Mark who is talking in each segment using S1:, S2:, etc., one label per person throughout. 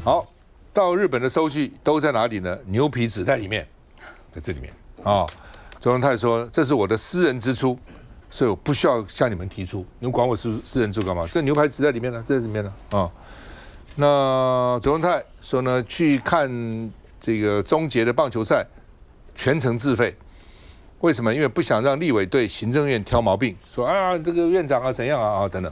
S1: 好，到日本的收据都在哪里呢？牛皮纸袋里面，在这里面啊。周荣泰说：“这是我的私人支出，所以我不需要向你们提出。你们管我私人支出干嘛？这牛排纸在里面呢，在里面呢啊。”那周荣泰说呢，去看这个终结的棒球赛，全程自费。为什么？因为不想让立委对行政院挑毛病，说啊这个院长啊怎样啊等等。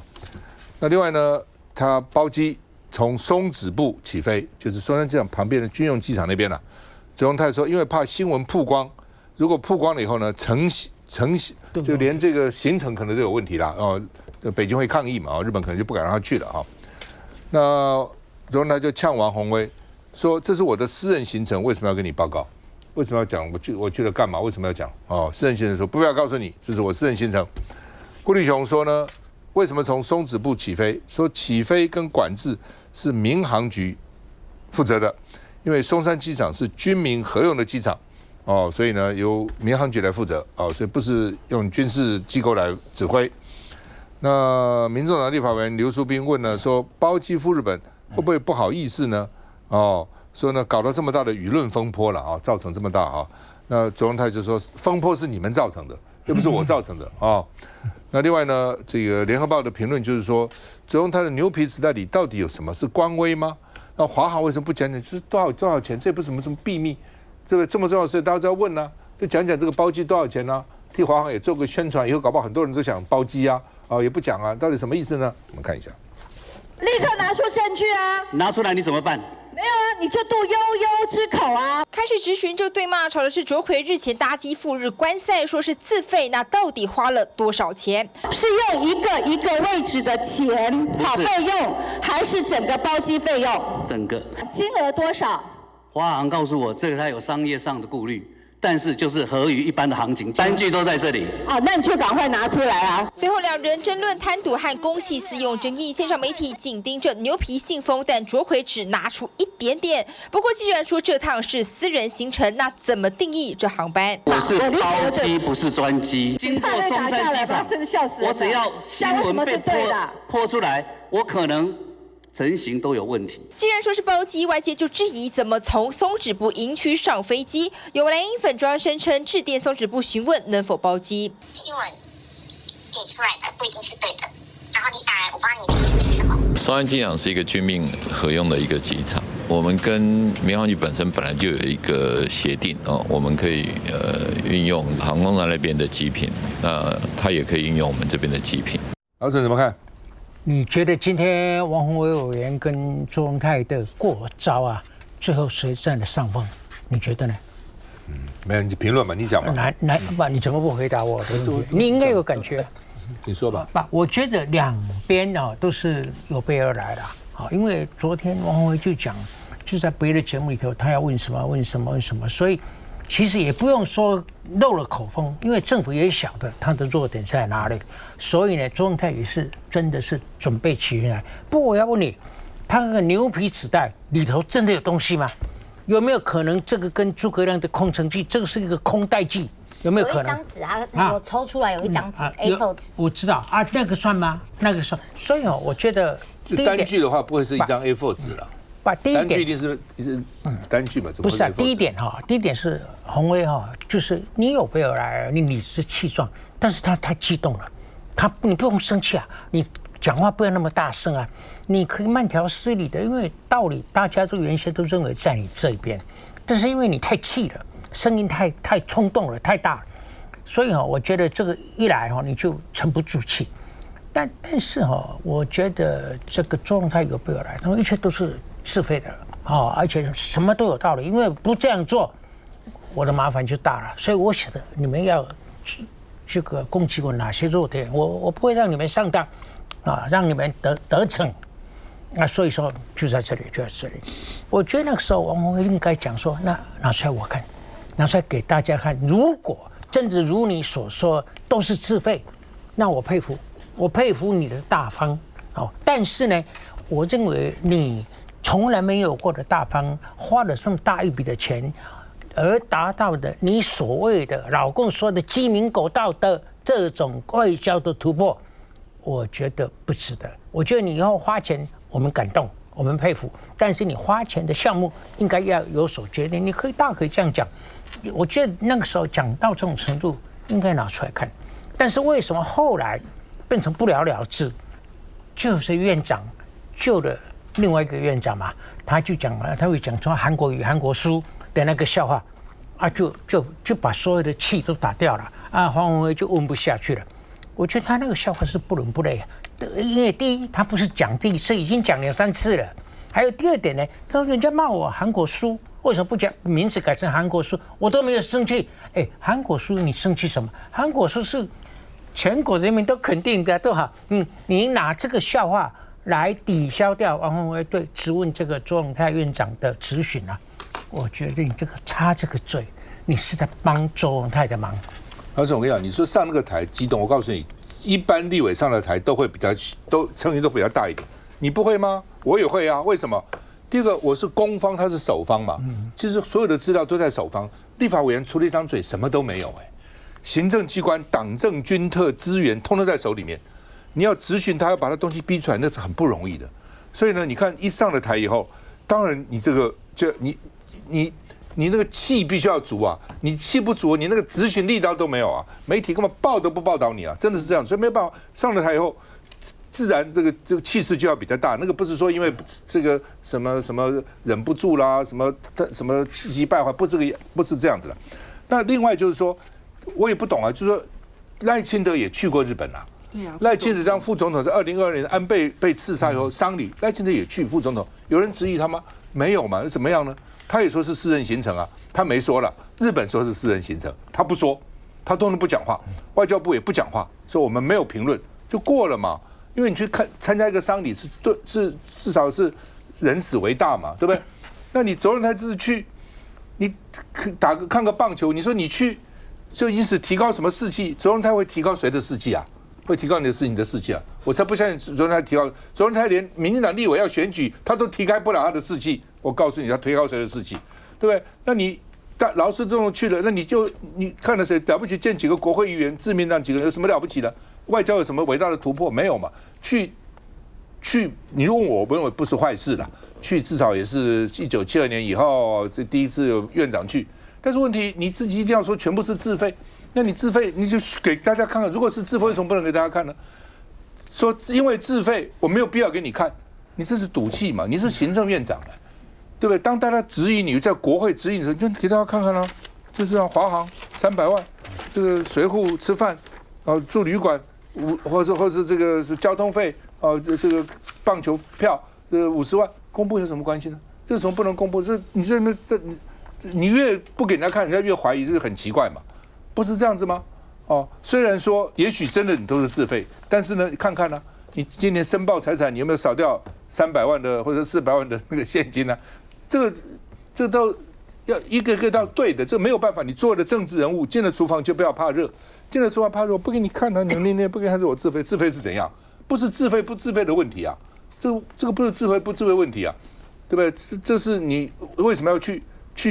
S1: 那另外呢，他包机从松子部起飞，就是松山机场旁边的军用机场那边了。周荣泰说，因为怕新闻曝光。如果曝光了以后呢，就连这个行程可能都有问题啦。哦，北京会抗议嘛，日本可能就不敢让他去了哈。那周荣泰就呛王宏威说：“这是我的私人行程，为什么要跟你报告？为什么要讲？我去了干嘛？为什么要讲？哦，私人行程说不要告诉你，这是我私人行程。”顾立雄说呢，为什么从松子部起飞？说起飞跟管制是民航局负责的，因为松山机场是军民合用的机场。哦，所以呢，由民航局来负责哦，所以不是用军事机构来指挥。那民众党立法委员刘淑彬问呢，说包机赴日本会不会不好意思呢？哦，说呢搞到这么大的舆论风波了啊，造成这么大啊。那周荣泰就说风波是你们造成的，又不是我造成的啊。那另外呢，这个联合报的评论就是说，周荣泰的牛皮纸袋里到底有什么？是官威吗？那华航为什么不讲讲？就是多少钱？这也不是什么秘密。这么重要的事，大家都要问呢、就讲讲这个包机多少钱呢、替华航也做个宣传，以后搞不好很多人都想包机啊，也不讲啊，到底什么意思呢？我们看一下，
S2: 立刻拿出证据啊！
S3: 拿出来你怎么办？
S2: 没有啊，你就度悠悠之口啊！
S4: 开始质询就对骂，吵的是卓奎日前搭机赴日观赛，说是自费，那到底花了多少钱？
S2: 是用一个位置的钱费用，还是整个包机费用？
S3: 整个
S2: 金额多少？
S3: 华航告诉我，这个它有商业上的顾虑，但是就是合于一般的行情，单据都在这里。
S2: 哦，那你就赶快拿出来啊！
S4: 随后两人争论贪赌和公系私用争议，线上媒体紧盯着牛皮信封，但卓奎只拿出一点点。不过既然说这趟是私人行程，那怎么定义这航班？
S3: 我是包机，不是专机。经过中山机场，
S2: 真的笑死人了！
S3: 我只要新闻被泼出来，我可能成型都有问题。
S4: 既然说是包机，外界就质疑怎么从松止部营区上飞机。有蓝营粉专声称致电松止部询问能否包机。
S5: 新闻给出来的不一定是对的，然后你打来，我帮你的意思是什么？
S6: 松山机场是一个军民合用的一个机场，我们跟民航局本身本来就有一个协定哦，我们可以运用航空那边的机坪，那它也可以运用我们这边的机坪。
S1: 老沈怎么看？
S7: 你觉得今天王宏威委员跟周荣泰的过招啊，最后谁占了上风？你觉得呢？
S1: 没有，你评论嘛，你讲嘛。
S7: 你怎么不回答我的问题？你应该有感觉。
S1: 你说吧。
S7: 我觉得两边啊都是有备而来的。好，因为昨天王宏威就讲，就在别的节目里头，他要问什么，所以其实也不用说漏了口风，因为政府也晓得他的弱点在哪里，所以呢，周荣泰也是真的是准备起云来。不过我要问你，他那个牛皮纸袋里头真的有东西吗？有没有可能这个跟诸葛亮的空城计，这个是一个空袋计？有没有可能？
S8: 有一张纸啊，我抽出来有一张纸 A4 纸，
S7: 我知道啊，那个算吗？那个算。所以我觉得
S1: 单据的话不会是一张 A4 纸了。
S7: 第一点，
S1: 单据一定是单据嘛？
S7: 不是啊，第一点是宏威就是你有备而来，你理直气壮，但是他太激动了，你不用生气啊，你讲话不要那么大声啊，你可以慢条斯理的，因为道理大家都原先都认为在你这一边，但是因为你太气了，声音太冲动了，太大了，所以我觉得这个一来你就沉不住气。但是我觉得这个周荣泰有备而来，他们一切都是自费的而且什么都有道理，因为不这样做，我的麻烦就大了。所以我想的你们要这个攻击我哪些弱点，我不会让你们上当让你们得逞。那所以说就在这里。我觉得那个时候我们应该讲说，那拿出来我看，拿出来给大家看。如果真的如你所说都是自费，那我佩服你的大方但是呢，我认为你从来没有过的大方，花了这么大一笔的钱，而达到的你所谓的老共说的鸡鸣狗盗的这种外交的突破，我觉得不值得。我觉得你以后花钱，我们感动，我们佩服。但是你花钱的项目应该要有所决定，你大可以这样讲。我觉得那个时候讲到这种程度，应该拿出来看。但是为什么后来变成不了了之？就是院长救了另外一个院长嘛，他会讲说韩国语、韩国书的那个笑话，啊，就把所有的气都打掉了啊，黄文威就问不下去了。我觉得他那个笑话是不伦不类，因为第一他不是讲第一次，已经讲2、3次了。还有第二点呢，他说人家骂我韩国书，为什么不讲名字改成韩国书？我都没有生气。哎，韩国书你生气什么？韩国书是全国人民都肯定的，都好。你拿这个笑话来抵消掉王宏威对质问这个周永泰院长的质询啊，我觉得你这个插这个嘴，你是在帮周永泰的忙。
S1: 老师，我跟你讲，你说上那个台激动，我告诉你，一般立委上了台都会声音都比较大一点，你不会吗？我也会啊，为什么？第一个，我是攻方，他是守方嘛。其实所有的资料都在守方，立法委员出了一张嘴，什么都没有行政机关、党政军特资源，通通在手里面。你要质询他，要把他东西逼出来，那是很不容易的。所以呢，你看一上了台以后，当然你这个你那个气必须要足啊，你气不足，你那个质询力道都没有啊，媒体根本报都不报道你啊，真的是这样。所以没办法，上了台以后。自然这个气势就要比较大，那个不是说因为这个什么忍不住啦，什么气急败坏，不是这样子的。那另外就是说，我也不懂啊，就是说赖清德也去过日本啦，赖清德当副总统在2022年安倍被刺杀以后丧礼，赖清德也去副总统，有人质疑他吗？没有嘛，那怎么样呢？他也说是私人行程啊，他没说了，日本说是私人行程，他不说，他都能不讲话，外交部也不讲话，说我们没有评论就过了嘛。因为你去参加一个丧礼是至少是人死为大嘛，对不对？那你周润泰这次去，你看个棒球，你说你去就因此提高什么士气？周润泰会提高谁的士气啊？会提高你的士气啊？我才不相信周润泰提高，周润泰连民进党立委要选举，他都提高不了他的士气。我告诉你，他提高谁的士气，对不对？那你劳师动众去了，那你看了谁了不起？见几个国会议员，自民党几个人有什么了不起的？外交有什么伟大的突破？没有嘛？去，你问我认为不是坏事啦。去至少也是1972年以后，这第一次有院长去。但是问题你自己一定要说全部是自费，那你自费你就给大家看看。如果是自费，为什么不能给大家看呢？说因为自费，我没有必要给你看，你这是赌气嘛？你是行政院长对不对？当大家质疑你在国会质疑你的时候，就给大家看看啦。就是让华航300万，这个随扈吃饭，住旅馆。或是这个是交通费这个棒球票50万，公布有什么关系呢？这有什么不能公布？你越不给人家看，人家越怀疑，这是很奇怪嘛？不是这样子吗？虽然说也许真的你都是自费，但是呢，你看看呢，你今年申报财产，你有没有少掉300万的或者400万的那个现金呢？这都要一个个到对的，这没有办法。你做的政治人物进了厨房就不要怕热。进了厨房怕热，我不给你看啊！你不给你看，我自费，自费是怎样？不是自费不自费的问题啊，这个不是自费不自费问题啊，对不对？这是你为什么要去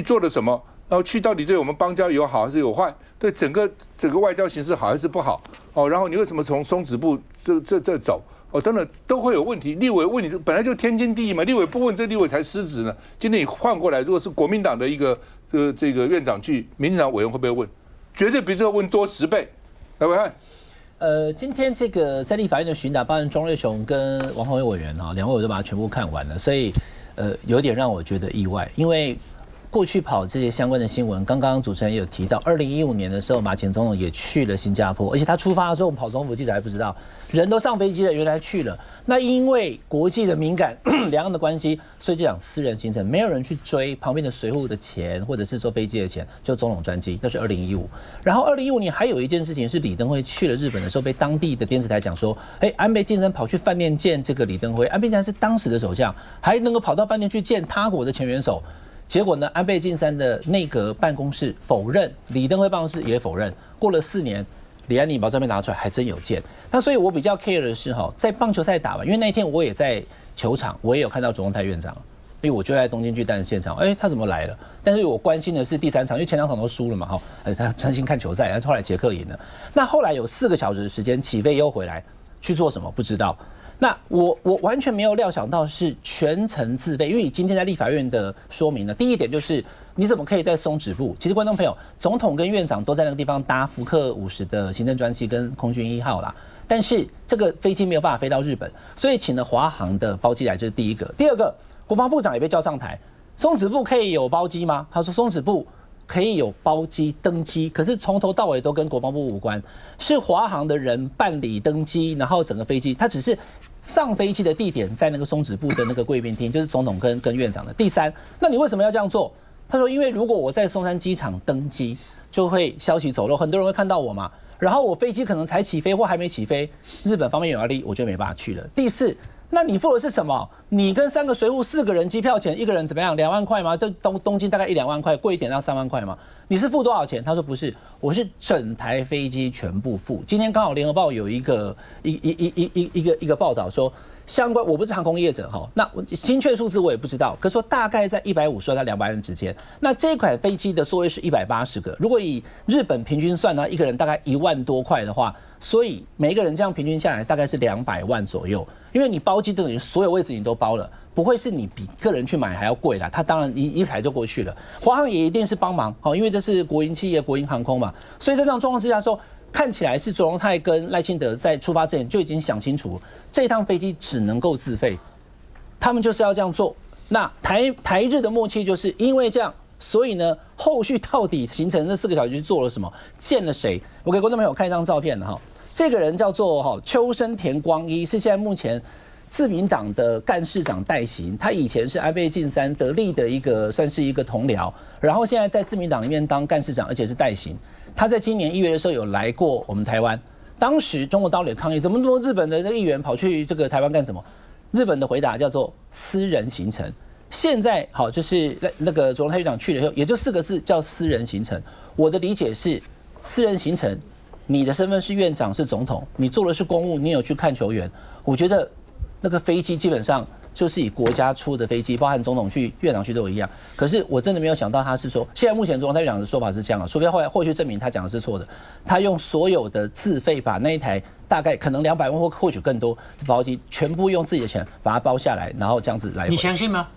S1: 做的什么？然后去到底对我们邦交有好还是有坏？对整个外交形势好还是不好？然后你为什么从松子部这走？等等都会有问题。立委问你，本来就天经地义嘛。立委不问，这立委才失职呢。今天你换过来，如果是国民党的一个这个院长去，民进党委员会不会问？绝对比这个问多10倍，来不来？
S9: 今天这个在立法院的询答，包含庄瑞雄跟王宏威委员2位我都把它全部看完了，所以有点让我觉得意外，因为过去跑这些相关的新闻，刚刚主持人也有提到2015年的时候，马前总统也去了新加坡，而且他出发的时候，我们跑总统府记者还不知道，人都上飞机了，原来去了。那因为国际的敏感，两岸的关系，所以就讲私人行程，没有人去追旁边的随扈的钱，或者是坐飞机的钱，就总统专机，那是2015。然后2015年还有一件事情是李登辉去了日本的时候，被当地的电视台讲说，安倍晋三跑去饭店见这个李登辉，安倍晋三是当时的首相，还能够跑到饭店去见他国的前元首。结果呢，安倍晋三的内阁办公室否认，李登辉办公室也否认。过了4年，李安妮把照片拿出来，还真有见。那所以我比较 care 的是在棒球赛打完，因为那一天我也在球场，我也有看到卓荣泰院长，因为我就在东京巨蛋现场，他怎么来了？但是我关心的是第3场，因为前2场都输了嘛，他专心看球赛，然后后来捷克赢了。那后来有4个小时的时间起飞又回来去做什么不知道。那我完全没有料想到是全程自费，因为今天在立法院的说明呢，第一点就是你怎么可以在松止步？其实观众朋友，总统跟院长都在那个地方搭福克50的行政专机跟空军1号啦，但是这个飞机没有办法飞到日本，所以请了华航的包机来，这是第一个。第二个，国防部长也被叫上台，松止步可以有包机吗？他说松止步可以有包机登机，可是从头到尾都跟国防部无关，是华航的人办理登机，然后整个飞机他只是上飞机的地点在那个松止步的那个贵宾厅，就是总统跟院长的。第三，那你为什么要这样做？他说，因为如果我在松山机场登机，就会消息走漏，很多人会看到我嘛。然后我飞机可能才起飞或还没起飞，日本方面有压力，我就没办法去了。第四，那你付的是什么？你跟3个随扈4个人机票钱，一个人怎么样？2万块吗？东京大概1-2万块，贵一点要3万块吗？你是付多少钱？他说不是，我是整台飞机全部付。今天刚好联合报有一个报道说，相关我不是航空业者哈，那精确数字我也不知道，可是说大概在150到200人之间。那这款飞机的座位是180个，如果以日本平均算呢，一个人大概1万多块的话，所以每一个人这样平均下来大概是200万左右。因为你包机等于所有位置你都包了，不会是你比个人去买还要贵啦。他当然一台就过去了，华航也一定是帮忙，因为这是国营企业、国营航空嘛。所以在这样状况之下说，看起来是卓荣泰跟赖清德在出发之前就已经想清楚，这趟飞机只能够自费，他们就是要这样做。那台日的默契就是因为这样，所以呢，后续到底行程这4个小时去做了什么，见了谁？我给观众朋友看一张照片哈。这个人叫做秋生田光一，是现在目前自民党的干事长代行。他以前是安倍晋三得力的算是一个同僚，然后现在在自民党里面当干事长，而且是代行。他在今年1月的时候有来过我们台湾，当时中国大陆抗议，怎么多日本的议员跑去这个台湾干什么？日本的回答叫做私人行程。现在就是那个卓荣泰局长去了以后，也就4个字叫私人行程。我的理解是，私人行程。你的身份是院长，是总统，你做的是公务，你有去看球员。我觉得那个飞机基本上就是以国家出的飞机，包含总统去、院长去都一样。可是我真的没有想到他是说，现在目前卓荣泰院长的说法是这样，除非后来后续证明他讲的是错的。他用所有的自费把那一台大概可能200万或许更多的包机，全部用自己的钱把它包下来，然后这样子来回。
S7: 你相信吗？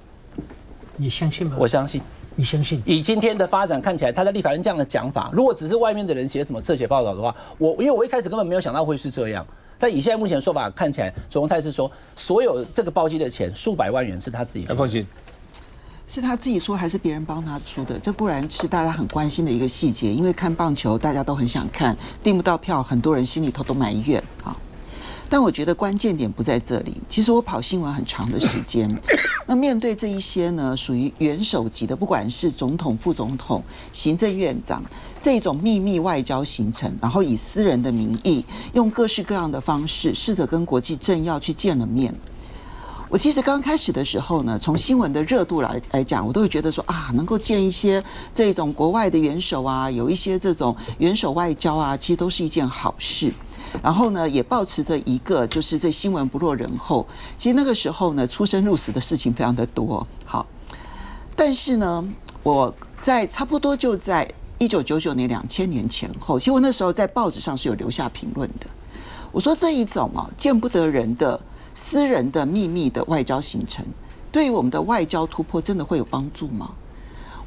S7: 你相信吗？
S9: 我相信。
S7: 你相信？
S9: 以今天的发展看起来，他在立法院这样的讲法，如果只是外面的人写什么侧写报道的话，因为我一开始根本没有想到会是这样。但以现在目前的说法看起来，卓荣泰是说，所有这个包机的钱数百万元是他自己出的。
S1: 放心，
S10: 是他自己出还是别人帮他出的？这固然是大家很关心的一个细节，因为看棒球大家都很想看，订不到票，很多人心里头都埋怨啊。但我觉得关键点不在这里。其实我跑新闻很长的时间，那面对这一些呢，属于元首级的，不管是总统、副总统、行政院长这种秘密外交行程，然后以私人的名义，用各式各样的方式，试着跟国际政要去见了面。我其实刚开始的时候呢，从新闻的热度来讲，我都会觉得说啊，能够见一些这种国外的元首啊，有一些这种元首外交啊，其实都是一件好事。然后呢，也抱持着一个就是这新闻不落人后。其实那个时候呢，出生入死的事情非常的多。好，但是呢，我在差不多就在1999年、2000年前后，其实我那时候在报纸上是有留下评论的。我说这一种见不得人的私人的秘密的外交行程，对于我们的外交突破真的会有帮助吗？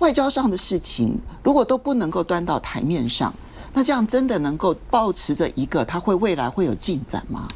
S10: 外交上的事情如果都不能够端到台面上，那这样真的能够抱持着一个它会未来会有进展吗？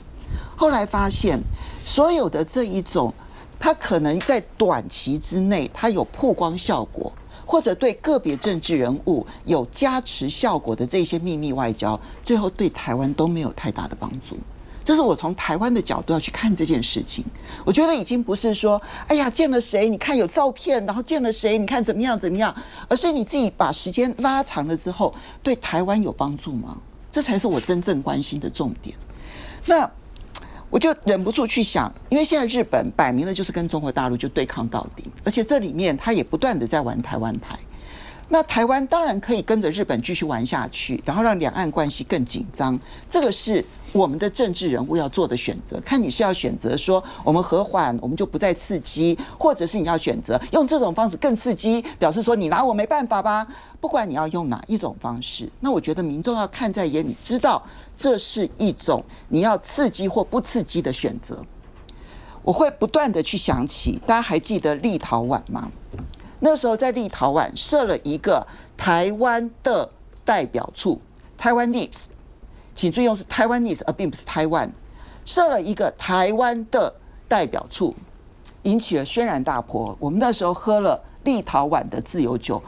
S10: 后来发现，所有的这一种，它可能在短期之内它有曝光效果，或者对个别政治人物有加持效果的这些秘密外交，最后对台湾都没有太大的帮助。这是我从台湾的角度要去看这件事情。我觉得已经不是说，哎呀见了谁，你看有照片，然后见了谁，你看怎么样怎么样，而是你自己把时间拉长了之后，对台湾有帮助吗？这才是我真正关心的重点。那我就忍不住去想，因为现在日本摆明了就是跟中国大陆就对抗到底，而且这里面他也不断的在玩台湾牌。那台湾当然可以跟着日本继续玩下去，然后让两岸关系更紧张，这个是我们的政治人物要做的选择。看你是要选择说我们和缓，我们就不再刺激，或者是你要选择用这种方式更刺激，表示说你拿我没办法吧。不管你要用哪一种方式，那我觉得民众要看在眼里，知道这是一种你要刺激或不刺激的选择。我会不断的去想起，大家还记得立陶宛吗？那时候在立陶宛设了一个台湾的代表处 ，Taiwanese， 请注意用是 Taiwanese， 而并不是台湾，设了一个台湾的代表处，引起了轩然大波。我们那时候喝了立陶宛的自由酒，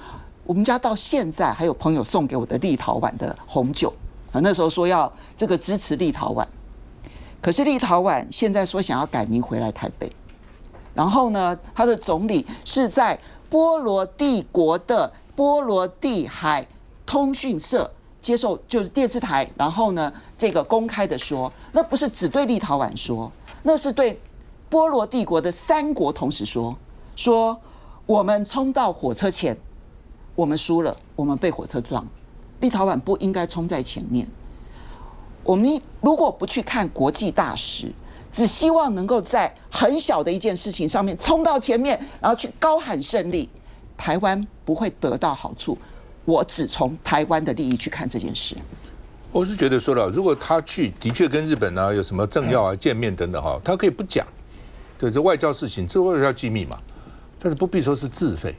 S10: 我们家到现在还有朋友送给我的立陶宛的红酒啊，那时候说要这个支持立陶宛。可是立陶宛现在说想要改名回来台北，然后呢，他的总理是在波罗的国的波罗的海通讯社接受就是电视台，然后呢，这个公开的说，那不是只对立陶宛说，那是对波罗的国的3国同时说我们冲到火车前，我们输了，我们被火车撞，立陶宛不应该冲在前面。我们如果不去看国际大事，只希望能够在很小的一件事情上面冲到前面，然后去高喊胜利，台湾不会得到好处。我只从台湾的利益去看这件事。
S1: 我是觉得说了，如果他去的确跟日本啊有什么政要啊见面等等哈，他可以不讲，对，这外交事情，这外交机密嘛，但是不必说是自费。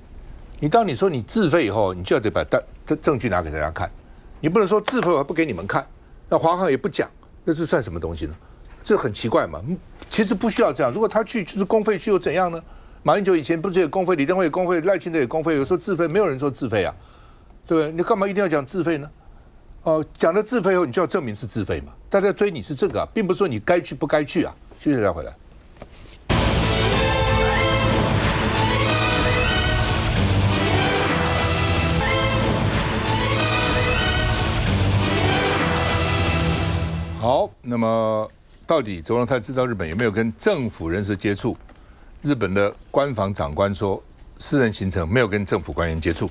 S1: 当你说你自费以后，你就要得把证据拿给大家看，你不能说自费我还不给你们看。那华航也不讲，那这算什么东西呢？这很奇怪嘛。其实不需要这样。如果他去就是公费去又怎样呢？马英九以前不是有公费，李登辉有公费，赖清德有公费，有时候自费，没有人说自费啊，对不对？你干嘛一定要讲自费呢？讲了自费后，你就要证明是自费嘛。大家追你是这个啊，并不是说你该去不该去啊。谢谢大家回来。好，那么到底卓荣泰知道日本有没有跟政府人士接触？日本的官房长官说，私人行程没有跟政府官员接触，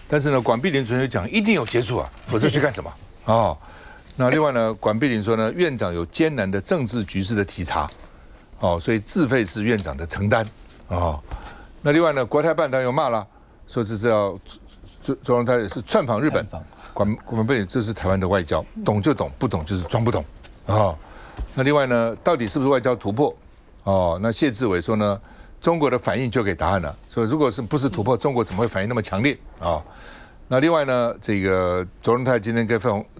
S1: 但是呢，管碧玲昨天讲一定有接触啊，否则去干什么？那另外呢，管碧玲说呢，院长有艰难的政治局势的体察，所以自费是院长的承担那另外呢，国台办当然又骂了，说这是要卓荣泰是窜访日本。管碧玲这是台湾的外交，懂就懂，不懂就是装不懂那另外呢，到底是不是外交突破？那谢志伟说呢，中国的反应就给答案了。所以如果是不是突破，中国怎么会反应那么强烈那另外呢，这个卓荣泰今天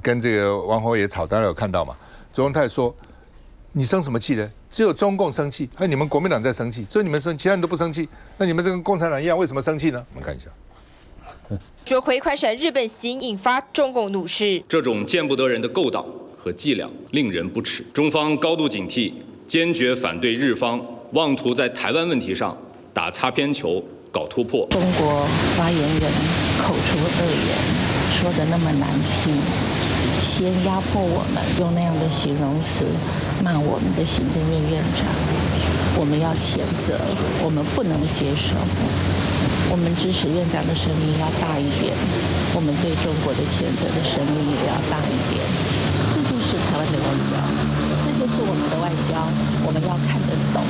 S1: 跟这个王宏伟吵，大家有看到嘛？卓荣泰说：“你生什么气呢？只有中共生气，还有你们国民党在生气，所以你们生，其他人都不生气。那你们跟共产党一样，为什么生气呢？我们看一下。”
S4: 卓回快闪日本行，引发中共怒视。
S11: 这种见不得人的勾当和伎俩令人不齿，中方高度警惕，坚决反对日方妄图在台湾问题上打擦边球、搞突破。
S12: 中国发言人口出恶言，说的那么难听，先压迫我们，用那样的形容词骂我们的行政院院长，我们要谴责，我们不能接受。我们支持院长的声音要大一点，我们对中国的谴责的声音也要大一点。这就是台湾的外交，这就是我们的外交。我们要看得懂，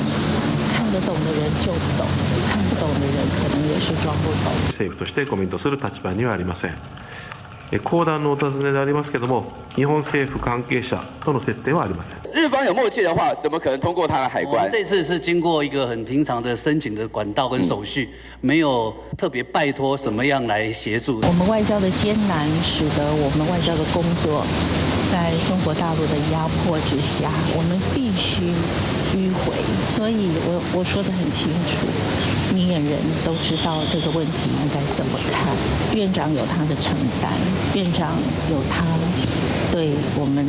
S12: 看得懂的人就懂，看不懂的人可能也是装不懂。
S13: 政府としてコメントする立場にはありません。講談のお尋ねでありますけども、日本政府関係者との接点はありません。
S14: 日方有默契的话，怎么可能通过他的海关？
S3: 这次是经过一个很平常的申请的管道跟手续，没有特别拜托什么样来协助。
S12: 我们外交的艰难，使得我们外交的工作在中国大陆的压迫之下，我们必须迂回。所以我说得很清楚，明眼人都知道这个问题应该怎么看。院长有他的承担，院长有他对我们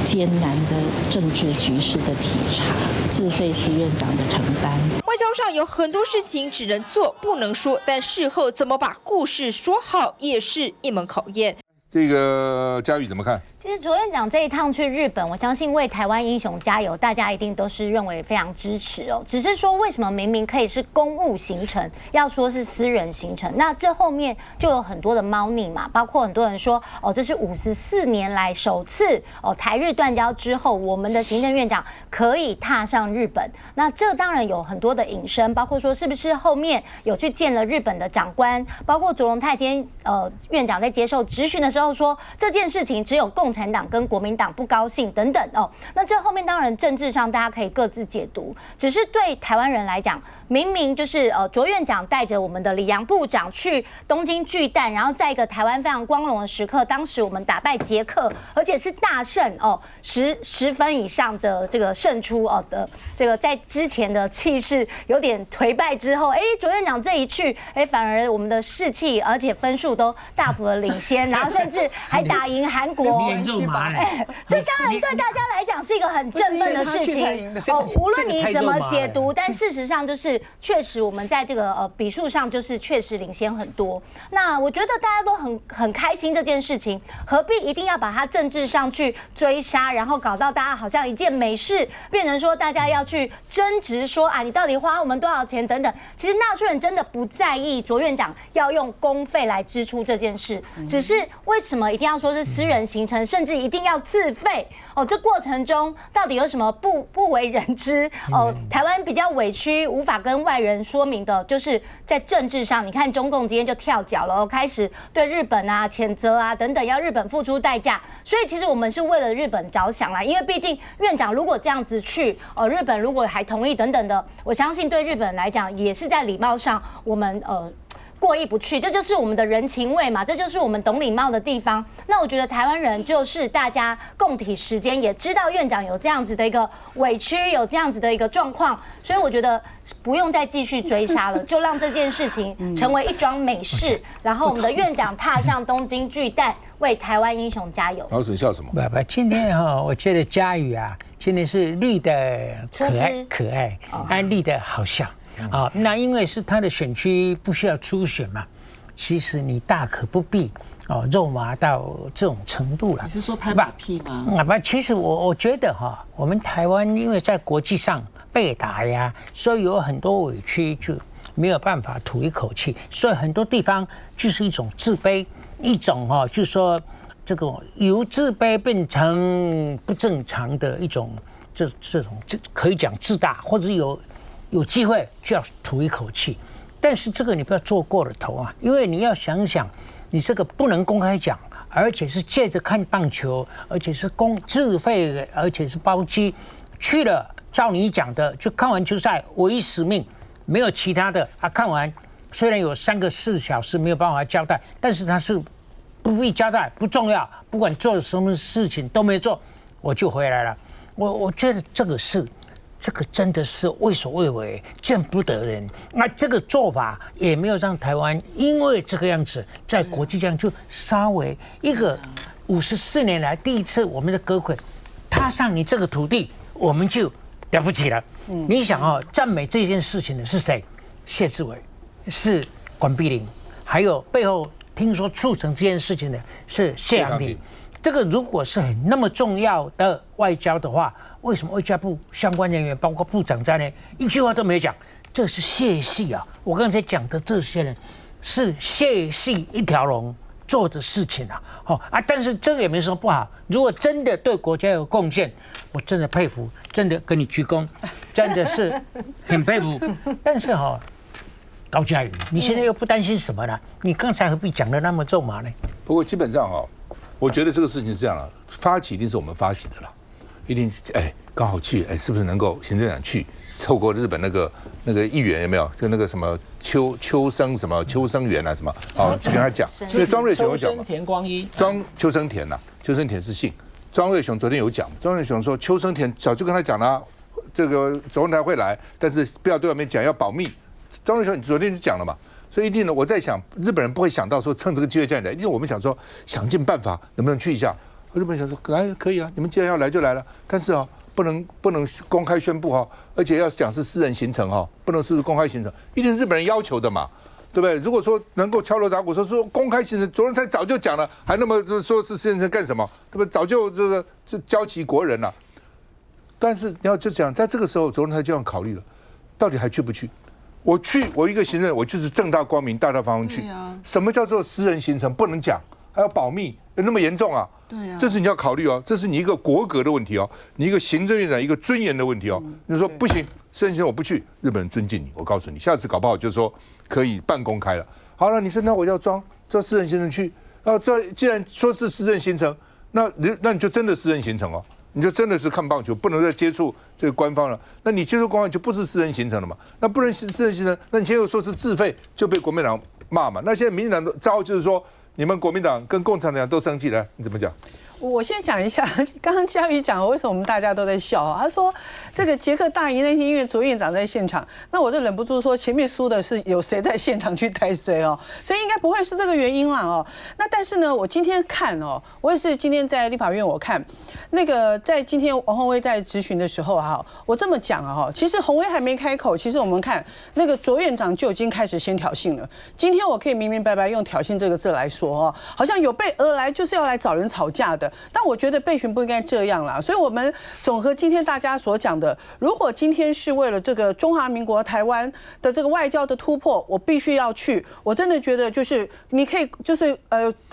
S12: 艰难的政治局势的体察，自费是院长的承担。
S4: 外交上有很多事情只能做不能说，但事后怎么把故事说好，也是一门考验。
S1: 这个嘉宇怎么看？
S8: 其实卓院长这一趟去日本，我相信为台湾英雄加油，大家一定都是认为非常支持哦。只是说为什么明明可以是公务行程，要说是私人行程？那这后面就有很多的猫腻嘛，包括很多人说这是54年来首次台日断交之后，我们的行政院长可以踏上日本。那这当然有很多的引申，包括说是不是后面有去见了日本的长官，包括卓荣泰今天院长在接受质询的时候。后说这件事情只有共产党跟国民党不高兴等等哦。那这后面当然政治上大家可以各自解读，只是对台湾人来讲，明明就是卓院长带着我们的李洋部长去东京巨蛋，然后在一个台湾非常光荣的时刻，当时我们打败捷克，而且是大胜哦，10分以上的这个胜出哦的这个在之前的气势有点颓败之后，卓院长这一去，反而我们的士气而且分数都大幅的领先，然后甚至还打赢韩国，这当然对大家来讲是一个很振奋的事情哦。无论你怎么解读，但事实上就是确实我们在这个比数上就是确实领先很多。那我觉得大家都很开心这件事情，何必一定要把它政治上去追杀，然后搞到大家好像一件美事，变成说大家要去争执说啊，你到底花我们多少钱等等。其实纳税人真的不在意卓院长要用公费来支出这件事，只是为什么一定要说是私人行程，甚至一定要自费？哦，这过程中到底有什么不为人知？哦，台湾比较委屈，无法跟外人说明的，就是在政治上，你看中共今天就跳脚了，开始对日本啊谴责啊等等，要日本付出代价。所以其实我们是为了日本着想啦，因为毕竟院长如果这样子去，日本如果还同意等等的，我相信对日本人来讲也是在礼貌上我们过意不去，这就是我们的人情味嘛，这就是我们懂礼貌的地方。那我觉得台湾人就是大家共体时间，也知道院长有这样子的一个委屈，有这样子的一个状况，所以我觉得不用再继续追杀了，就让这件事情成为一桩美事，然后我们的院长踏上东京巨蛋，为台湾英雄加油。
S1: 老沈笑什么？
S7: 不，今天我觉得佳宇啊，今天是绿的可爱，绿的好笑。那因为是他的选区不需要初选嘛，其实你大可不必肉麻到这种程度了。
S10: 你是说拍马屁吗？
S7: 其实我觉得我们台湾因为在国际上被打压，所以有很多委屈就没有办法吐一口气，所以很多地方就是一种自卑，一种就是说这个由自卑变成不正常的一种这种可以讲自大，或者有机会就要吐一口气，但是这个你不要做过了头啊，因为你要想想，你这个不能公开讲，而且是借着看棒球，而且是自费，而且是包机去了，照你讲的，就看完球赛唯一使命，没有其他的啊。看完虽然有3个4小时没有办法交代，但是他是不必交代，不重要，不管做什么事情都没做，我就回来了。我觉得这个真的是畏首畏尾，见不得人。那这个做法也没有让台湾因为这个样子，在国际上就稍微一个54年来第一次，我们的歌会踏上你这个土地，我们就了不起了。你想赞美这件事情的是谁？谢志伟，是管碧玲，还有背后听说促成这件事情的是谢长廷。这个如果是那么重要的外交的话，为什么外交部相关人员，包括部长在内，一句话都没有讲？这是谢系啊！我刚才讲的这些人是谢系一条龙做的事情啊！但是这个也没什么不好。如果真的对国家有贡献，我真的佩服，真的跟你鞠躬，真的是很佩服。但是高嘉瑜，你现在又不担心什么呢？你刚才何必讲的那么肉麻呢？
S1: 不过基本上我觉得这个事情是这样了，发起一定是我们发起的了，一定刚好去是不是能够行政长去透过日本那个议员有没有就那个什么秋生什么秋生元啊什么去跟他讲，所以庄瑞雄有讲嘛，
S9: 田光一
S1: 秋生田呐，秋生田是姓，庄瑞雄昨天有讲，庄瑞雄说秋生田早就跟他讲了，这个总统台会来，但是不要对外面讲，要保密。庄瑞雄你昨天就讲了嘛。所以一定呢，我在想，日本人不会想到说趁这个机会叫你来，因为我们想说想尽办法能不能去一下。日本人想说来可以啊，你们既然要来就来了，但是不能公开宣布而且要讲是私人行程不能是公开行程，一定是日本人要求的嘛，对不对？如果说能够敲锣打鼓说公开行程，昨天他早就讲了，还那么说是私人行程干什么？对不对？早就这交齐国人了。但是你要就讲，在这个时候，昨天他就要考虑了，到底还去不去？我去，我一个行政，我就是正大光明、大大方方去。什么叫做私人行程不能讲，还要保密，有那么严重啊？对啊，这是你要考虑这是你一个国格的问题你一个行政院长一个尊严的问题你说不行，私人行程我不去，日本人尊敬你，我告诉你，下次搞不好就说可以半公开了。好了，你说那我要装私人行程去，然后既然说是私人行程，那你就真的私人行程哦，你就真的是看棒球，不能再接触这个官方了。那你接触官方就不是私人行程了嘛？那不能是私人行程，那你现在又说是自费，就被国民党骂嘛？那现在民进党的招就是说，你们国民党跟共产党都生气了，你怎么讲？
S15: 我先讲一下，刚刚嘉瑜讲为什么我们大家都在笑啊？他说这个捷克大营那天因为卓院长在现场，那我就忍不住说前面输的是有谁在现场去带谁哦，所以应该不会是这个原因啦哦。那但是呢，我今天看哦，我也是今天在立法院我看那个在今天王宏威在质询的时候哈，我这么讲啊哈，其实宏威还没开口，其实我们看那个卓院长就已经开始先挑衅了。今天我可以明明白白用挑衅这个字来说哦，好像有备而来就是要来找人吵架的。但我觉得备询不应该这样啦，所以我们总和今天大家所讲的，如果今天是为了这个中华民国台湾的这个外交的突破，我必须要去，我真的觉得就是你可以就是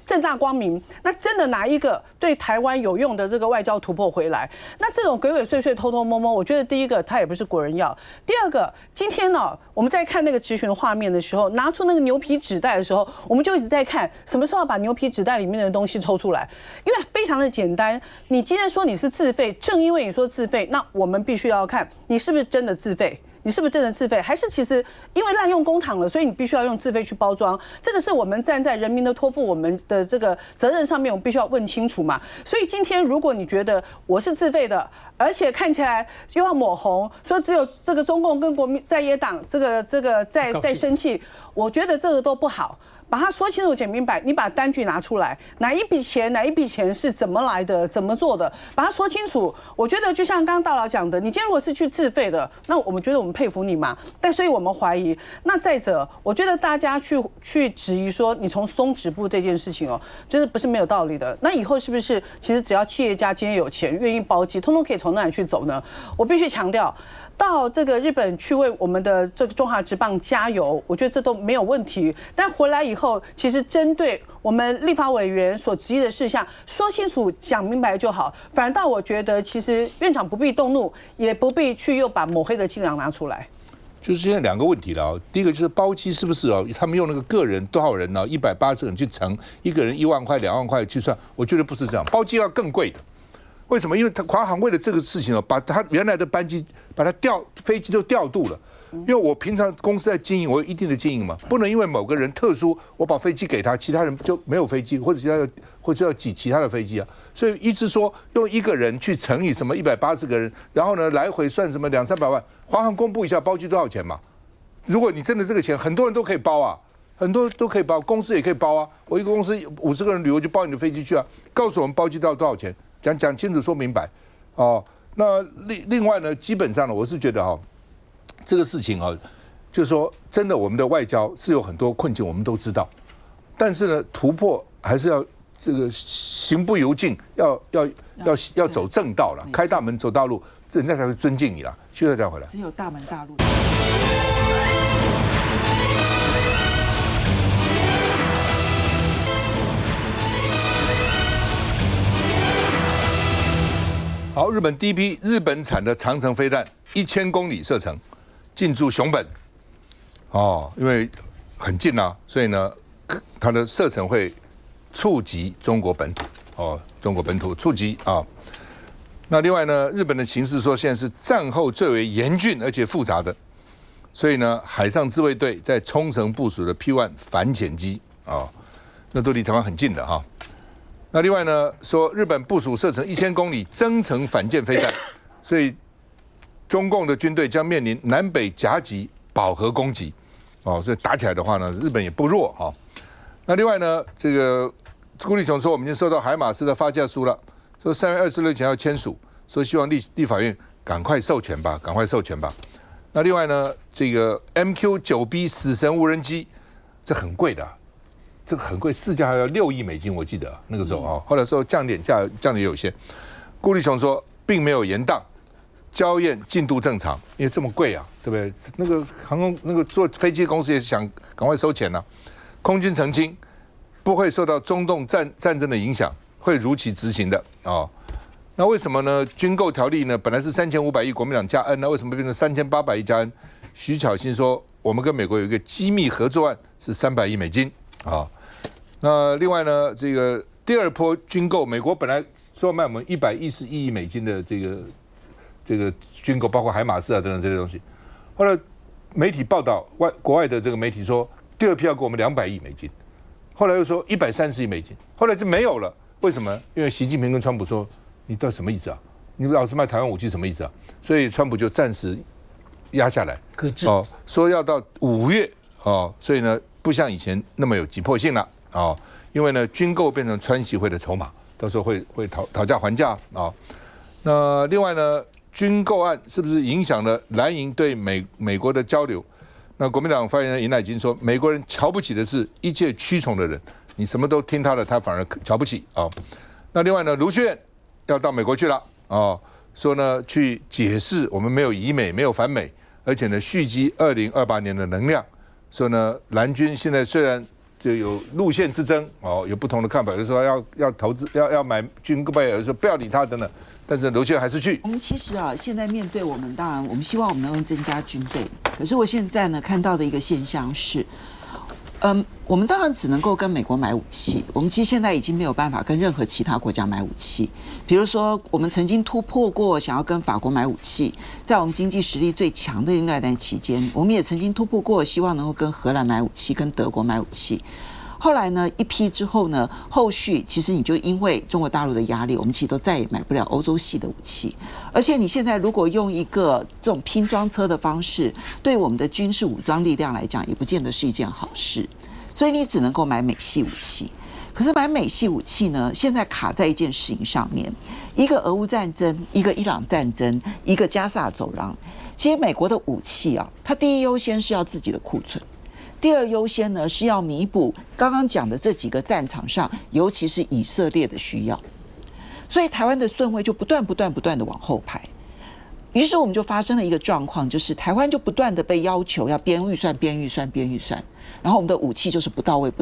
S15: 正大光明，那真的拿一个对台湾有用的这个外交突破回来，那这种鬼鬼祟祟、偷偷摸摸，我觉得第一个他也不是国人要，第二个今天呢，我们在看那个质询的画面的时候，拿出那个牛皮纸袋的时候，我们就一直在看什么时候要把牛皮纸袋里面的东西抽出来，因为非常的简单，你今天说你是自费，正因为你说自费，那我们必须要看你是不是真的自费。你是不是真的自费，还是其实因为滥用公帑了，所以你必须要用自费去包装？这个是我们站在人民的托付我们的这个责任上面，我们必须要问清楚嘛。所以今天如果你觉得我是自费的，而且看起来又要抹红，说只有这个中共跟国民在野党这个在生气，我觉得这个都不好。把它说清楚、讲明白，你把单据拿出来，哪一笔钱是怎么来的、怎么做的，把它说清楚。我觉得就像刚刚大佬讲的，你今天如果是去自费的，那我们觉得我们佩服你嘛，但所以我们怀疑。那再者，我觉得大家去质疑说你从松止步这件事情哦，就是不是没有道理的。那以后是不是其实只要企业家今天有钱，愿意包机，通通可以从那里去走呢？我必须强调。到这个日本去为我们的这个中华职棒加油，我觉得这都没有问题。但回来以后，其实针对我们立法委员所质疑的事项，说清楚、讲明白就好。反倒我觉得，其实院长不必动怒，也不必去又把抹黑的伎俩拿出来。
S1: 就是现在两个问题了，第一个就是包机是不是哦？他们用那个个人多少人呢？180人去乘，一个人1万块、2万块去算，我觉得不是这样，包机要更贵的。为什么？因为华航为了这个事情哦，把他原来的班机把它飞机都调度了。因为我平常公司在经营，我有一定的经营嘛，不能因为某个人特殊，我把飞机给他，其他人就没有飞机，或者要挤其他的飞机啊。所以一直说用一个人去乘以什么180个人，然后呢来回算什么200-300万。华航公布一下包机多少钱嘛？如果你真的这个钱，很多人都可以包啊，很多都可以包，公司也可以包啊。我一个公司50个人旅游就包你的飞机去啊，告诉我们包机到多少钱。讲清楚说明白，哦，那另外呢，基本上呢，我是觉得哈，这个事情啊，就是说真的，我们的外交是有很多困境，我们都但是呢，突破还是要这个行不由径，要走正道了，开大门走大路，人家才会尊敬你啦。休息再回来。
S10: 只有大门大路。
S1: 好，日本第一批日本产的长程飞弹1000公里射程进驻熊本，哦，因为很近啊，所以呢，它的射程会触及中国本土，哦，中国本土触及啊。那另外呢，日本的情势说现在是战后最为严峻而且复杂的，所以呢，海上自卫队在冲绳部署的 P1 反潜机啊，那都离台湾很近的哈。那另外呢，说日本部署射程1000公里增程反舰飞弹，所以中共的军队将面临南北夹击饱和攻击，哦，所以打起来的话呢，日本也不弱哈。那另外呢，这个顾立雄说，我们已经收到海马斯的发价书了，说3月26日前要签署，说希望立法院赶快授权吧，赶快授权吧。那另外呢，这个 MQ-9B 死神无人机，这很贵的。这个很贵，市价还要6亿美金，我记得那个时候啊。后来说降点价，降点有限。顾立雄说，并没有延宕，交验进度正常，因为这么贵啊，对不对？那个航空那个做飞机的公司也想赶快收钱呢。空军澄清，不会受到中东战争的影响，会如期执行的啊。那为什么呢？军购条例呢，本来是3500亿，国民党加 N， 那为什么变成3800亿加 N？ 徐巧芯说，我们跟美国有一个机密合作案，是300亿美金啊。那另外呢，这个第二波军购，美国本来说要卖我们111亿美金的这个军购，包括海马斯啊等等这些东西。后来媒体报道，国外的这个媒体说，第二批要给我们200亿美金，后来又说130亿美金，后来就没有了。为什么？因为习近平跟川普说，你到底什么意思啊？你老是卖台湾武器什么意思啊？所以川普就暂时压下来，说要到5月所以呢，不像以前那么有急迫性了因为呢，军购变成川习会的筹码，到时候会讨价还价那另外呢，军购案是不是影响了蓝营对美国的交流？那国民党发言人尹乃菁说，美国人瞧不起的是一切屈从的人，你什么都听他的，他反而瞧不起那另外呢，卢秀燕要到美国去了说呢，去解释我们没有以美，没有反美，而且呢，蓄积2028年的能量。说呢，蓝军现在虽然就有路线之争有不同的看法，有人说要投资要买军备，有人说不要理他等等，但是卢秀燕还是去。
S10: 我们其实现在面对我们，当然我们希望我们能够增加军备，可是我现在呢看到的一个现象是，我们当然只能够跟美国买武器，我们其实现在已经没有办法跟任何其他国家买武器。比如说，我们曾经突破过想要跟法国买武器，在我们经济实力最强的那段期间，我们也曾经突破过，希望能够跟荷兰买武器，跟德国买武器。后来呢，一批之后呢，后续其实你就因为中国大陆的压力，我们其实都再也买不了欧洲系的武器。而且你现在如果用一个这种拼装车的方式，对我们的军事武装力量来讲，也不见得是一件好事。所以你只能够买美系武器。可是买美系武器呢，现在卡在一件事情上面：一个俄乌战争，一个伊朗战争，一个加萨走廊。其实美国的武器它第一优先是要自己的库存。第二优先呢，是要弥补刚刚讲的这几个战场上，尤其是以色列的需要。所以台湾的顺位就不断的往后排。于是我们就发生了一个状况，就是台湾就不断的被要求要编预算，然后我们的武器就是不到位。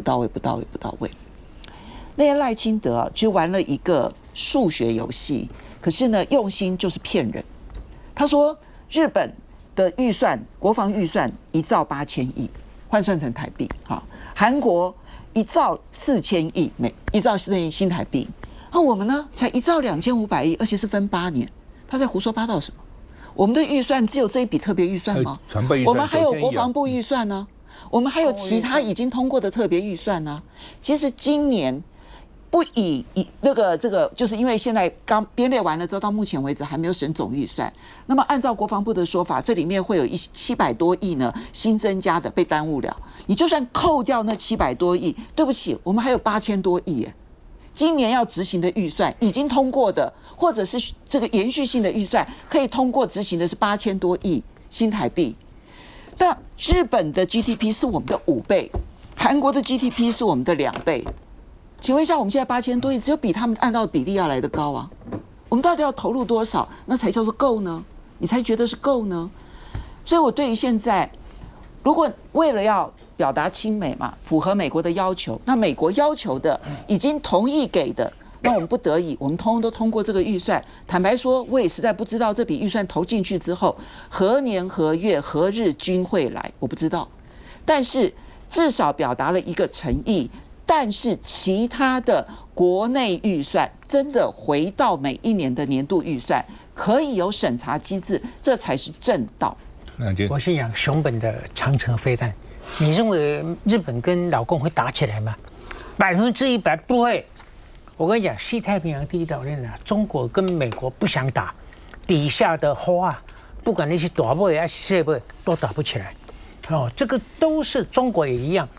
S10: 那天赖清德就玩了一个数学游戏，可是呢用心就是骗人。他说日本的预算，国防预算1兆8000亿，换算成台币韩国1兆4000亿1兆4000亿新台币，那我们呢才1兆2500亿，而且是分8年。他在胡说八道什么？我们的预算只有这一笔特别预算吗？我们还有国防部预算呢，我们还有其他已经通过的特别预算呢。其实今年不以这个，就是因为现在刚编列完了之后，到目前为止还没有审总预算。那么按照国防部的说法，这里面会有700多亿呢新增加的被耽误了。你就算扣掉那700多亿，对不起，我们还有8000多亿耶。今年要执行的预算已经通过的，或者是这个延续性的预算可以通过执行的是8000多亿新台币。那日本的 GDP 是我们的5倍，韩国的 GDP 是我们的2倍。请问一下，我们现在8000多亿，只有比他们按照的比例要来得高啊？我们到底要投入多少，那才叫做够呢？你才觉得是够呢？所以我对于现在，如果为了要表达亲美嘛，符合美国的要求，那美国要求的已经同意给的，那我们不得已，我们通通都通过这个预算。坦白说，我也实在不知道这笔预算投进去之后，何年何月何日军会来，我不知道。但是至少表达了一个诚意。但是其他的国内预算真的回到每一年的年度预算，可以有审查机制，这才是正道。
S7: 我先讲熊本的长城飞弹，你认为日本跟老共会打起来吗？100%不会。我跟你讲，西太平洋第一岛链中国跟美国不想打，底下的花不管你是大尾还是小尾，都打不起来。这个都是中国也一样，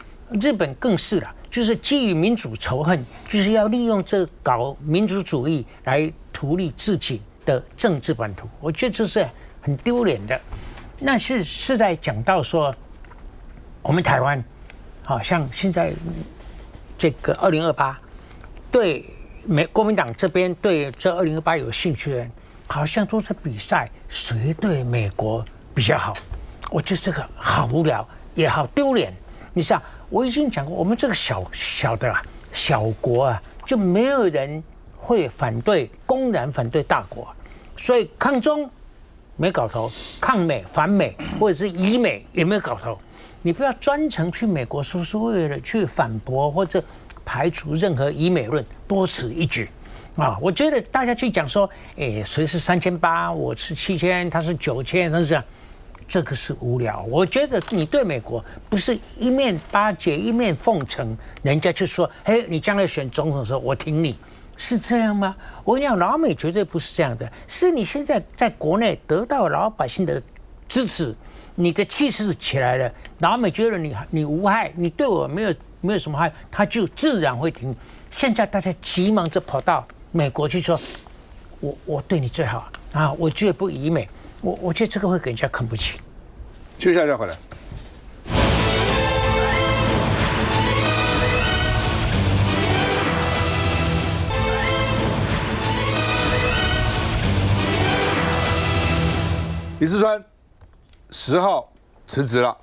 S7: 日本更是了。就是基于民主仇恨，就是要利用这搞民族主义来图利自己的政治版图。我觉得这是很丢脸的。那是在讲到说，我们台湾，好像现在这个2028，对国民党这边对这2028有兴趣的人，好像都是比赛谁对美国比较好。我觉得这个好无聊，也好丢脸。你想。我已经讲过，我们这个小国啊，就没有人会公然反对大国，所以抗中没搞头，抗美反美或者是以美也没有搞头。你不要专程去美国说是为了去反驳或者排除任何以美论，多此一举。我觉得大家去讲说，谁是3800，我是7000，他是9000，但是这样，这个是无聊。我觉得你对美国不是一面巴结一面奉承，人家就说，你将来选总统的时候我挺你，是这样吗？我跟你讲，老美绝对不是这样的，是你现在在国内得到老百姓的支持，你的气势起来了，老美觉得你无害，你对我没有什么害，他就自然会挺。现在大家急忙着跑到美国去说，我对你最好啊，我绝不以美，我觉得这个会给人家看不起。
S1: 休息一下再回来。李四川10号辞职了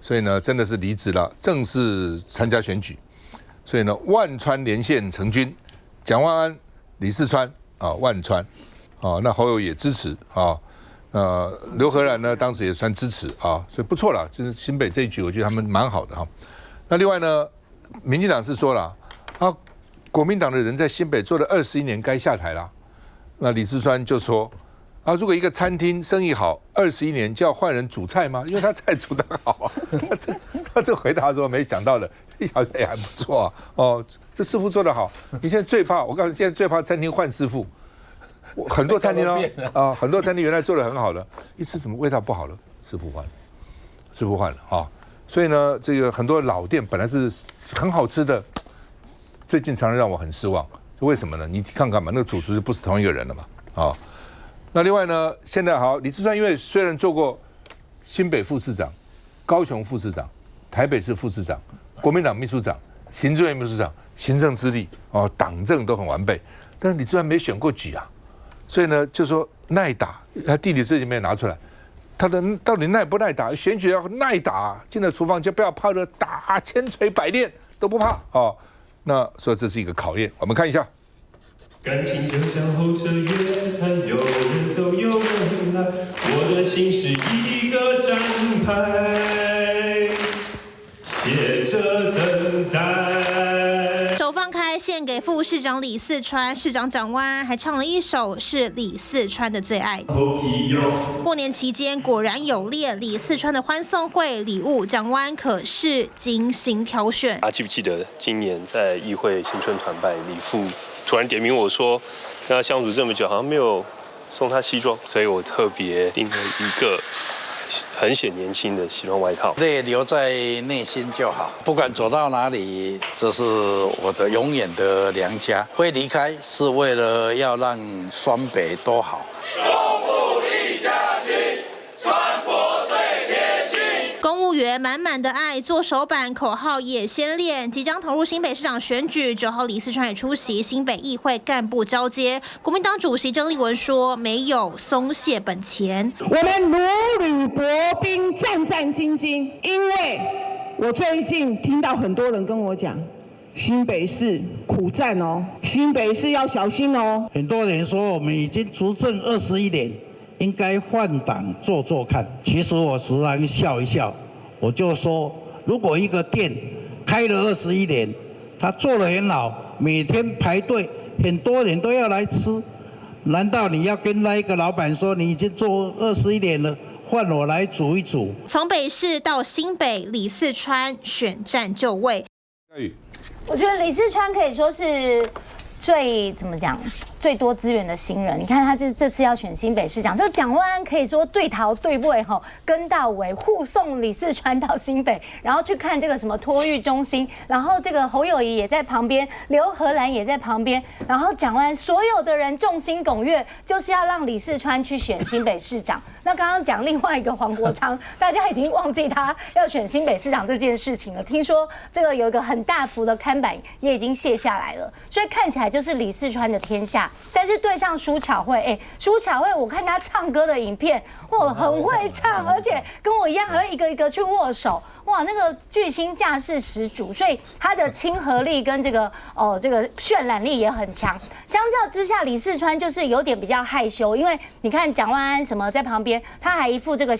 S1: 所以呢，真的是离职了，正式参加选举。所以呢，万川连线成军，蒋万安、李四川万川那侯友也支持刘和然呢，当时也算支持所以不错了。就是新北这一局，我觉得他们蛮好的那另外呢，民进党是说了国民党的人在新北做了21年，该下台了。那李四川就说如果一个餐厅生意好21年，就要换人煮菜吗？因为他菜煮得好他这回答说没想到的，一想还不错这师傅做得好。你现在最怕，我告诉你，现在最怕餐厅换师傅。很多餐厅很多餐厅原来做得很好的，一吃怎么味道不好了，师傅换了所以呢，这个很多老店本来是很好吃的，最近常常让我很失望。为什么呢？你看看嘛，那个主厨就不是同一个人了嘛那另外呢，现在李四川因为虽然做过新北副市长、高雄副市长、台北市副市长、国民党秘书长、行政院秘书长，行政资历党政都很完备，但是李四川没选过举所以呢，就说耐打，他地理这里面拿出来，他的到底耐不耐打？选举要耐打，进了厨房就不要怕热，打千锤百炼都不怕那所以这是一个考验，我们看一下。
S16: 感情就像候车月台，有人走有人来，我的心是一个站牌，写着等待。
S17: 手放开献给副市长李四川，市长蒋万安还唱了一首是李四川的最爱。过年期间果然有列李四川的欢送会礼物，蒋万安可是精心挑选。
S18: 记不记得今年在议会新春团拜，李副突然点名我说，跟他相处这么久，好像没有送他西装，所以我特别订了一个很显年轻的西装外套。
S19: 泪留在内心就好，不管走到哪里，这是我的永远的娘家。会离开是为了要让双北都好。
S17: 公务员满满的爱，做手板口号也先练。即将投入新北市长选举，9号李四川也出席新北议会干部交接。国民党主席郑丽文说，没有松懈本钱，
S20: 我们如履薄冰，战战兢兢。因为我最近听到很多人跟我讲，新北市苦战新北市要小心
S21: 很多人说我们已经执政21年。应该换党做做看。其实我时常笑一笑，我就说，如果一个店开了21年，他做得很好，每天排队，很多人都要来吃，难道你要跟那一个老板说，你已经做21年了，换我来煮一煮？
S17: 从北市到新北，李四川选战就位。
S8: 我觉得李四川可以说是最多资源的新人。你看他这次要选新北市长，这个蒋万安可以说对头对尾跟到尾，护送李四川到新北，然后去看这个什么托育中心，然后这个侯友宜也在旁边，刘荷兰也在旁边，然后蒋万安所有的人众星拱月，就是要让李四川去选新北市长。那刚刚讲另外一个黄国昌，大家已经忘记他要选新北市长这件事情了。听说这个有一个很大幅的看板也已经卸下来了，所以看起来就是李四川的天下。但是对上舒巧慧，舒巧慧我看他唱歌的影片，很会唱，而且跟我一样还会一个一个去握手，哇，那个巨星架势十足，所以他的亲和力跟这个渲染力也很强。相较之下，李四川就是有点比较害羞，因为你看蒋万安什么在旁边，他还一副这个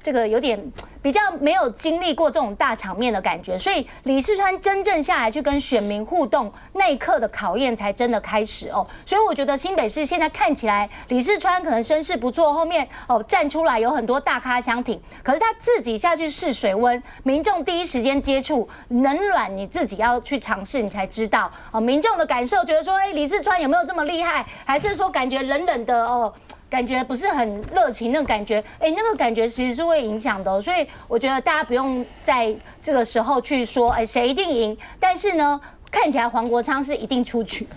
S8: 这个有点比较没有经历过这种大场面的感觉，所以李世川真正下来去跟选民互动，那一刻的考验才真的开始哦。所以我觉得新北市现在看起来，李世川可能声势不错，后面站出来有很多大咖相挺，可是他自己下去试水温，民众第一时间接触冷暖，你自己要去尝试，你才知道民众的感受，觉得说，李世川有没有这么厉害，还是说感觉冷冷的感觉不是很热情，那种感觉，那个感觉其实是会影响的，所以我觉得大家不用在这个时候去说，谁一定赢，但是呢，看起来黄国昌是一定出局。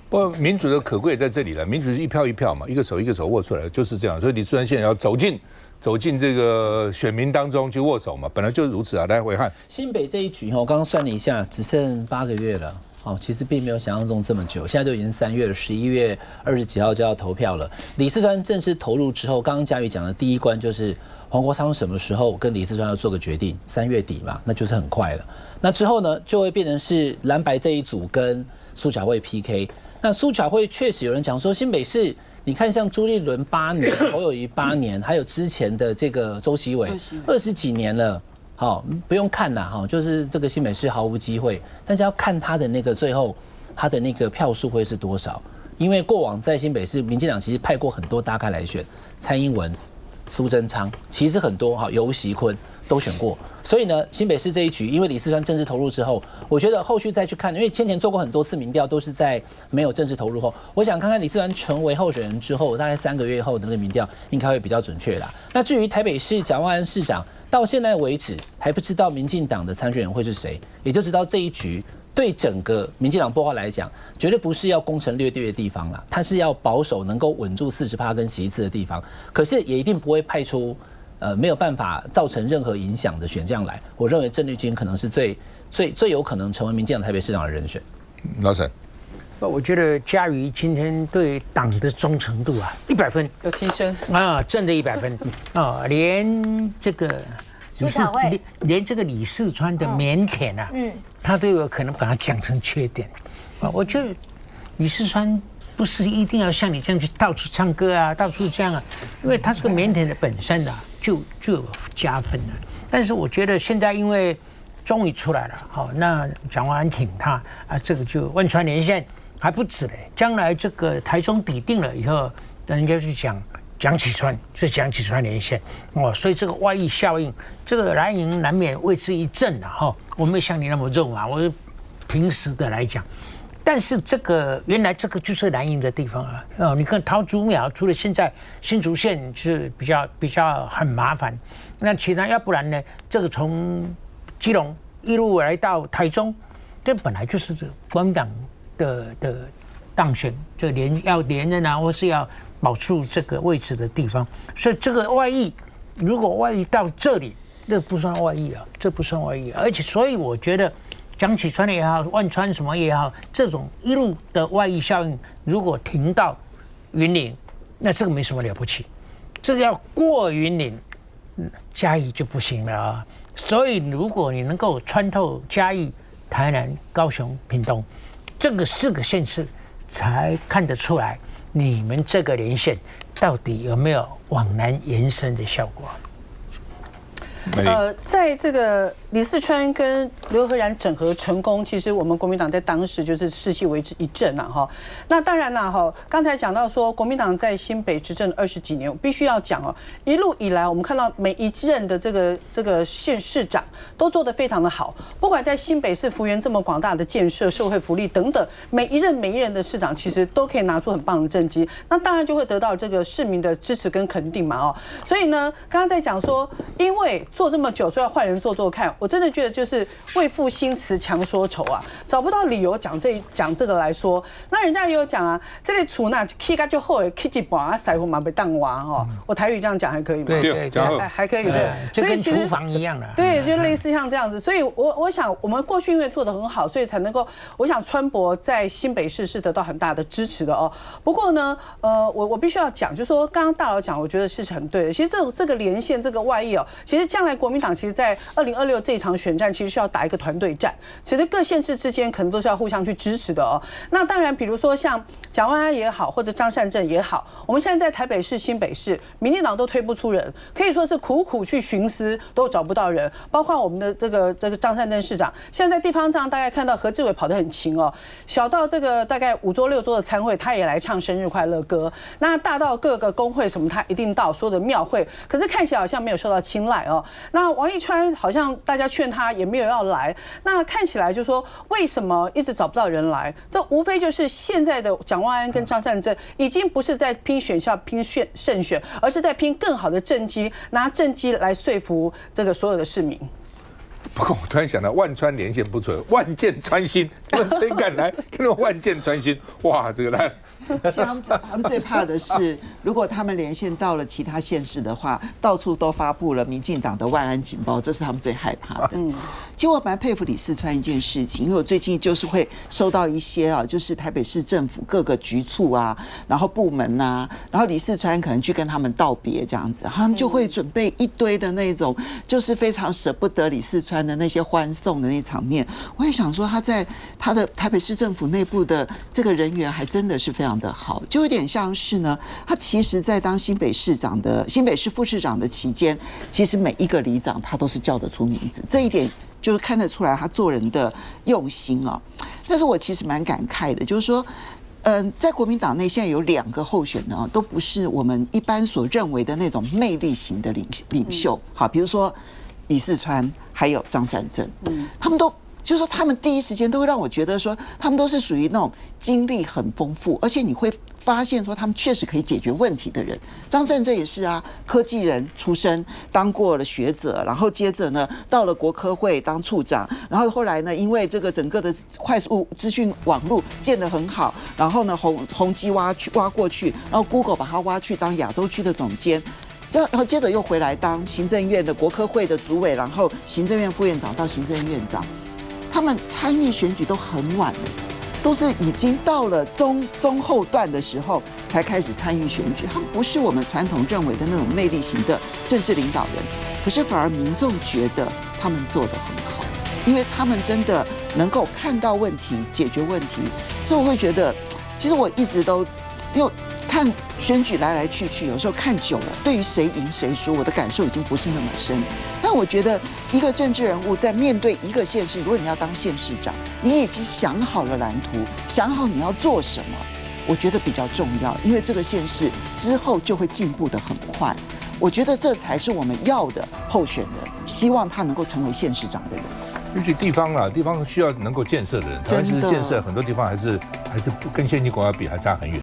S1: 不过民主的可贵在这里了，民主是一票一票嘛，一个手一个手握出来，就是这样。所以李世川现在要走进这个选民当中去握手嘛，本来就是如此啊。来，伟汉，
S9: 新北这一局我刚刚算了一下，只剩8个月了。其实并没有想象中这么久，现在都已经3月了，11月20几号就要投票了。李世川正式投入之后，刚刚嘉瑜讲的第一关就是黄国昌什么时候跟李世川要做个决定，3月底嘛，那就是很快了。那之后呢，就会变成是蓝白这一组跟苏巧慧 PK。那苏巧慧确实有人讲说，新北市你看像朱立伦8年，侯友宜8年，还有之前的这个周习伟20几年了。不用看啦，就是这个新北市毫无机会，但是要看他的那个最后他的那个票数会是多少，因为过往在新北市，民进党其实派过很多大咖来选，蔡英文、苏贞昌，其实很多游锡堃都选过，所以呢，新北市这一局，因为李世川正式投入之后，我觉得后续再去看，因为先前做过很多次民调，都是在没有正式投入后，我想看看李世川成为候选人之后，大概3个月后的那个民调应该会比较准确啦。那至于台北市蒋万安市长，到现在为止还不知道民进党的参选人会是谁，也就知道这一局对整个民进党擘画来讲，绝对不是要攻城略地的地方啦，它是要保守能够稳住40%跟席次的地方，可是也一定不会派出没有办法造成任何影响的选将来。我认为郑丽君可能是最有可能成为民进党台北市长的人选。
S1: 老沈，
S7: 我觉得嘉瑜今天对党的忠诚度100分，
S15: 有提升
S7: 真的100分连这个连这个李世川的腼腆他都有可能把它讲成缺点我觉得李世川不是一定要像你这样去到处唱歌啊，到处这样啊，因为他是个腼腆的本身就有加分了。但是我觉得现在因为终于出来了，那蒋万安挺他这个就万川连线还不止嘞，将来这个台中底定了以后，人家去蒋启川，是蒋启川连线所以这个外溢效应，这个蓝营难免为之一振我没有像你那么肉啊，我平时的来讲。但是这个原来这个就是蓝营的地方你看桃竹苗，除了现在新竹县是比较很麻烦，那其他要不然呢，这个从基隆一路来到台中，这本来就是国民党的当选，就要连任啊，或是要保住这个位置的地方，所以这个外溢，如果外溢到这里，这不算外溢这不算外溢而且所以我觉得。蒋启川也好，万川什么也好，这种一路的外溢效应，如果停到云林，那这个没什么了不起。这个要过云林，嘉义就不行了所以如果你能够穿透嘉义、台南、高雄、屏东这个4个县市，才看得出来你们这个连线到底有没有往南延伸的效果。
S15: 在这个李四川跟刘和然整合成功，其实我们国民党在当时就是士气为之一振那当然刚才讲到说国民党在新北执政20几年，我必须要讲一路以来我们看到每一任的这个县市长都做得非常的好，不管在新北市幅员这么广大的建设、社会福利等等，每一任的市长其实都可以拿出很棒的政绩，那当然就会得到这个市民的支持跟肯定嘛所以呢，刚刚在讲说，因为做这么久，所以要换人做看。我真的觉得就是为赋新词强说愁找不到理由讲这个来说。那人家也有讲这里厝那起个就好的，起一半师傅嘛被当娃我台语这样讲还可以吗？
S7: 对，
S15: 还可以对，
S7: 就跟厨房一样
S15: 对，就类似像这样子。所以我想我们过去因为做得很好，所以才能够，我想川博在新北市是得到很大的支持的不过呢，我必须要讲，就是说刚刚大佬讲，我觉得是很对的。其实这个连线这个外溢其实这样。看来国民党其实在2026这一场选战，其实是要打一个团队战，其实各县市之间可能都是要互相去支持的哦。那当然，比如说像蒋万安也好，或者张善政也好，我们现在在台北市、新北市，民进党都推不出人，可以说是苦苦去寻思都找不到人。包括我们的这个张善政市长，现在在地方上大概看到何志伟跑得很勤哦，小到这个大概5桌6桌的餐会，他也来唱生日快乐歌。那大到各个工会什么，他一定到，所有的庙会，可是看起来好像没有受到青睐哦。那王一川好像大家劝他也没有要来，那看起来就说为什么一直找不到人来？这无非就是现在的蒋万安跟张善政已经不是在拼选校、拼胜选，而是在拼更好的政绩，拿政绩来说服这个所有的市民。
S1: 不过我突然想到，万川连线不准，万箭穿心，他们谁敢来跟他们万箭穿心？哇，这个来。
S10: 他们最怕的是，如果他们连线到了其他县市的话，到处都发布了民进党的万安警报，这是他们最害怕的。其实我蛮佩服李四川一件事情，因为我最近就是会收到一些啊，就是台北市政府各个局处啊，然后部门啊，然后李四川可能去跟他们道别这样子，他们就会准备一堆的那种，就是非常舍不得李四川的那些欢送的那场面。我也想说，他在他的台北市政府内部的这个人员还真的是非常的好，就有点像是呢，他其实在当新北市副市长的期间，其实每一个里长他都是叫得出名字，这一点就是看得出来他做人的用心啊。但是我其实蛮感慨的，就是说，在国民党内现在有2个候选人啊，都不是我们一般所认为的那种魅力型的领袖。好，比如说李四川还有张善政，他们都。就是说，他们第一时间都会让我觉得说，他们都是属于那种经历很丰富，而且你会发现说，他们确实可以解决问题的人。张善政也是啊，科技人出身，当过了学者，然后接着呢，到了国科会当处长，然后后来呢，因为这个整个的快速资讯网络建得很好，然后呢，宏基挖过去，然后 Google 把它挖去当亚洲区的总监。然后接着又回来当行政院的国科会的主委，然后行政院副院长到行政院长。他们参与选举都很晚了，都是已经到了中后段的时候才开始参与选举。他们不是我们传统认为的那种魅力型的政治领导人，可是反而民众觉得他们做得很好，因为他们真的能够看到问题、解决问题。所以我会觉得，其实我一直都因为看选举来来去去，有时候看久了，对于谁赢谁输，我的感受已经不是那么深。但我觉得一个政治人物在面对一个县市，如果你要当县市长，你已经想好了蓝图，想好你要做什么，我觉得比较重要，因为这个县市之后就会进步得很快。我觉得这才是我们要的候选人，希望他能够成为县市长的人。
S1: 尤其地方啊，地方需要能够建设的人，台湾其实建设很多地方还是跟先进国家比还差很远。